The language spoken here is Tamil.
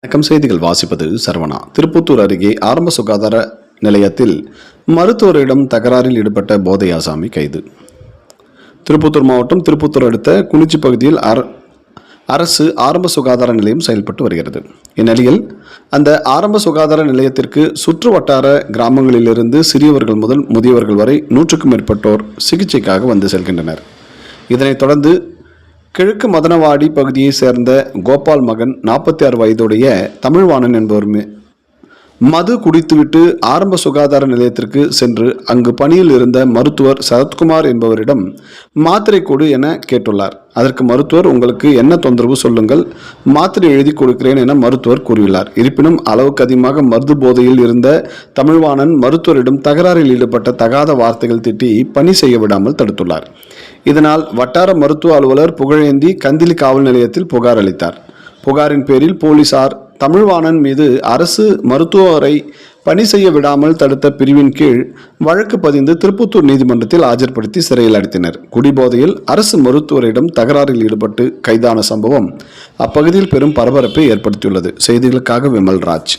வணக்கம். செய்திகள் வாசிப்பது சரவணா. திருப்பத்தூர் அருகே ஆரம்ப சுகாதார நிலையத்தில் மருத்துவரிடம் தகராறில் ஈடுபட்ட போதை ஆசாமி கைது. திருப்பத்தூர் மாவட்டம் திருப்பத்தூர் அடுத்த குனிச்சி பகுதியில் அரசு ஆரம்ப சுகாதார நிலையம் செயல்பட்டு வருகிறது. இந்நிலையில் அந்த ஆரம்ப சுகாதார நிலையத்திற்கு சுற்று வட்டார கிராமங்களிலிருந்து சிறியவர்கள் முதல் முதியவர்கள் வரை 100க்கும் மேற்பட்டோர் சிகிச்சைக்காக வந்து செல்கின்றனர். இதனைத் தொடர்ந்து கிழக்கு மதனவாடி பகுதியை சேர்ந்த கோபால் மகன் 46 வயதுடைய தமிழ்வாணன் என்பவர் மது குடித்துவிட்டு ஆரம்ப சுகாதார நிலையத்திற்கு சென்று அங்கு பணியில் இருந்த மருத்துவர் சரத்குமார் என்பவரிடம் மாத்திரை கொடு என கேட்டுள்ளார். அதற்கு மருத்துவர், உங்களுக்கு என்ன தொந்தரவு சொல்லுங்கள், மாத்திரை எழுதி கொடுக்கிறேன் என மருத்துவர் கூறியுள்ளார். இருப்பினும் அளவுக்கு அதிகமாக மருந்து போதையில் இருந்த தமிழ்வாணன் மருத்துவரிடம் தகராறில் ஈடுபட்ட தகாத வார்த்தைகள் திட்டி பணி செய்ய விடாமல் தடுத்துள்ளார். இதனால் வட்டார மருத்துவ அலுவலர் புகழேந்தி கந்திலி காவல் நிலையத்தில் புகார் அளித்தார். புகாரின் பேரில் போலீசார் தமிழ்வாணன் மீது அரசு மருத்துவரை பணி செய்ய விடாமல் தடுத்த பிரிவின் கீழ் வழக்கு பதிந்து திருப்பத்தூர் நீதிமன்றத்தில் ஆஜர்படுத்தி சிறையில் அடைத்தனர். குடிபோதையில் அரசு மருத்துவரிடம் தகராறில் ஈடுபட்டு கைதான சம்பவம் அப்பகுதியில் பெரும் பரபரப்பை ஏற்படுத்தியுள்ளது. செய்திகளுக்காக விமல்ராஜ்.